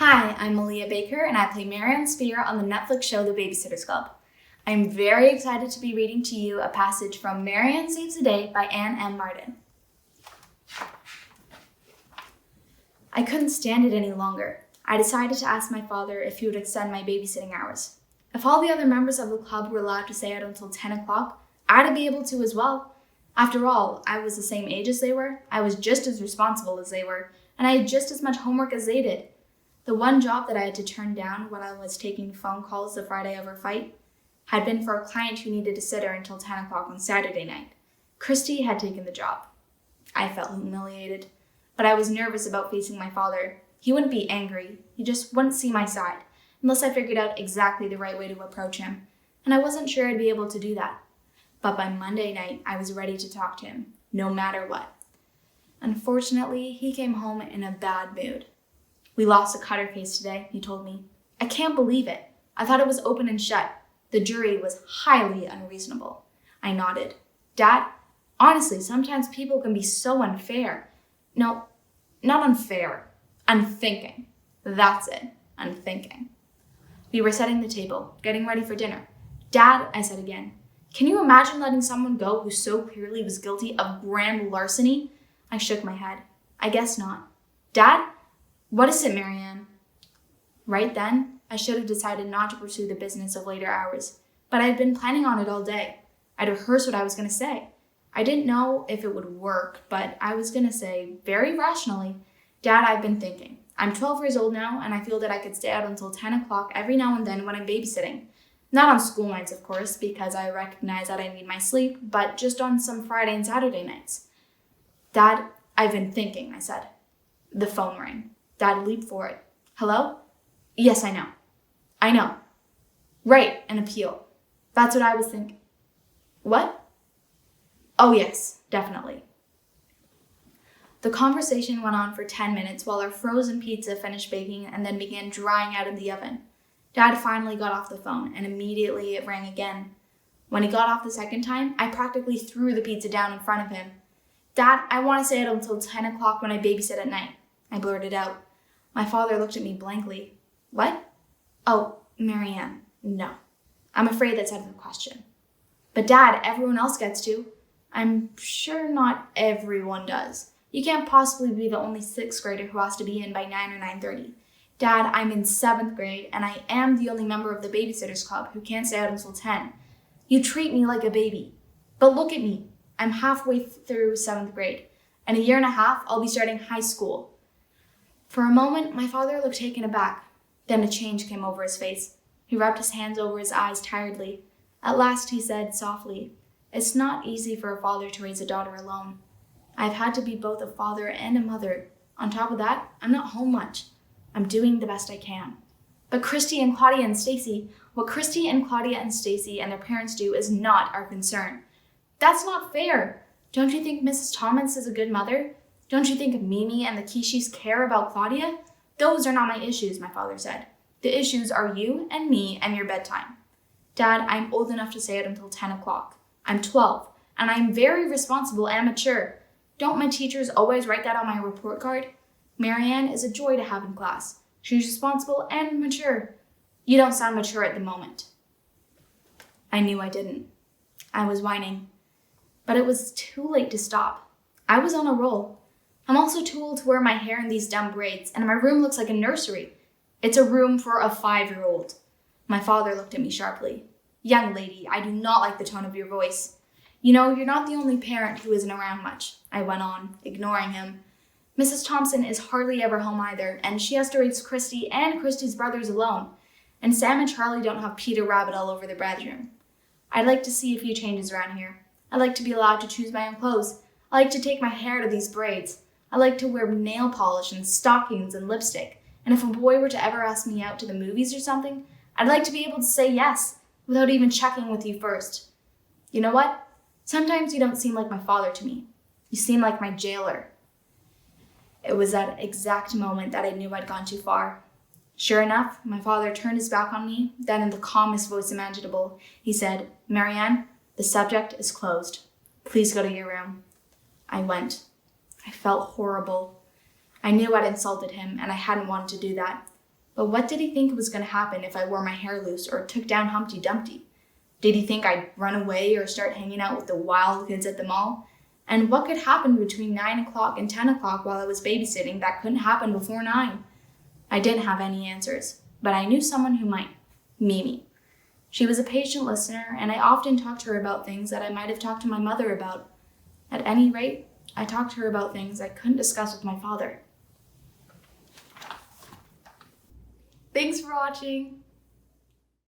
Hi, I'm Malia Baker, and I play Spier on the Netflix show The Babysitter's Club. I'm very excited to be reading to you a passage from Marianne Saves the Day by Anne M. Martin. I couldn't stand it any longer. I decided to ask my father if he would extend my babysitting hours. If all the other members of the club were allowed to stay out until 10 o'clock, I'd be able to as well. After all, I was the same age as they were, I was just as responsible as they were, and I had just as much homework as they did. The one job that I had to turn down when I was taking phone calls the Friday of our fight had been for a client who needed a sitter until 10 o'clock on Saturday night. Christy had taken the job. I felt humiliated, but I was nervous about facing my father. He wouldn't be angry, he just wouldn't see my side, unless I figured out exactly the right way to approach him, and I wasn't sure I'd be able to do that. But by Monday night, I was ready to talk to him, no matter what. Unfortunately, he came home in a bad mood. "We lost a Cutter case today," he told me. "I can't believe it. I thought it was open and shut. The jury was highly unreasonable." I nodded. "Dad, honestly, sometimes people can be so unfair." "No, not unfair. Unthinking. That's it. Unthinking." We were setting the table, getting ready for dinner. "Dad," I said again, "can you imagine letting someone go who so clearly was guilty of grand larceny?" I shook my head. "I guess not." "Dad? What is it, Marianne?" Right then, I should have decided not to pursue the business of later hours, but I had been planning on it all day. I'd rehearsed what I was going to say. I didn't know if it would work, but I was going to say, very rationally, "Dad, I've been thinking. I'm 12 years old now, and I feel that I could stay out until 10 o'clock every now and then when I'm babysitting. Not on school nights, of course, because I recognize that I need my sleep, but just on some Friday and Saturday nights." "Dad, I've been thinking," I said. The phone rang. Dad leaped for it. "Hello?" "Yes, I know." "I know." "Right, an appeal. That's what I was thinking." "What?" "Oh, yes, definitely." The conversation went on for 10 minutes while our frozen pizza finished baking and then began drying out in the oven. Dad finally got off the phone, and immediately it rang again. When he got off the second time, I practically threw the pizza down in front of him. "Dad, I want to stay out until 10 o'clock when I babysit at night," I blurted out. My father looked at me blankly. "What?" "Oh, Marianne, no. I'm afraid that's out of the question." "But Dad, everyone else gets to." "I'm sure not everyone does. You can't possibly be the only 6th grader who has to be in by 9 or 9:30. Dad, I'm in 7th grade, and I am the only member of the Babysitter's Club who can't stay out until 10. You treat me like a baby. But look at me. I'm halfway through 7th grade. In a year and a half, I'll be starting high school." For a moment, my father looked taken aback. Then a change came over his face. He rubbed his hands over his eyes tiredly. At last he said softly, "It's not easy for a father to raise a daughter alone. I've had to be both a father and a mother. On top of that, I'm not home much. I'm doing the best I can. But what Christy and Claudia and Stacy and their parents do is not our concern." "That's not fair. Don't you think Mrs. Thomas is a good mother? Don't you think Mimi and the Kishis care about Claudia?" "Those are not my issues," my father said. "The issues are you and me and your bedtime." "Dad, I'm old enough to stay out until 10 o'clock. I'm 12, and I'm very responsible and mature. Don't my teachers always write that on my report card? Marianne is a joy to have in class. She's responsible and mature." "You don't sound mature at the moment." I knew I didn't. I was whining. But it was too late to stop. I was on a roll. I'm also too old to wear my hair in these dumb braids, and my room looks like a nursery. It's a room for a 5-year-old. My father looked at me sharply. "Young lady, I do not like the tone of your voice. You know, you're not the only parent who isn't around much," I went on, ignoring him. "Mrs. Thompson is hardly ever home either, and she has to raise Christy and Christy's brothers alone. And Sam and Charlie don't have Peter Rabbit all over their bedroom. I'd like to see a few changes around here. I'd like to be allowed to choose my own clothes. I like to take my hair to these braids. I like to wear nail polish and stockings and lipstick. And if a boy were to ever ask me out to the movies or something, I'd like to be able to say yes, without even checking with you first. You know what? Sometimes you don't seem like my father to me. You seem like my jailer." It was that exact moment that I knew I'd gone too far. Sure enough, my father turned his back on me, then in the calmest voice imaginable, he said, "Marianne, the subject is closed. Please go to your room." I went. I felt horrible. I knew I'd insulted him, and I hadn't wanted to do that. But what did he think was going to happen if I wore my hair loose or took down Humpty Dumpty? Did he think I'd run away or start hanging out with the wild kids at the mall? And what could happen between 9 o'clock and 10 o'clock while I was babysitting that couldn't happen before 9? I didn't have any answers, but I knew someone who might. Mimi. She was a patient listener, and I often talked to her about things that I might have talked to my mother about. At any rate, I talked to her about things I couldn't discuss with my father. Thanks for watching!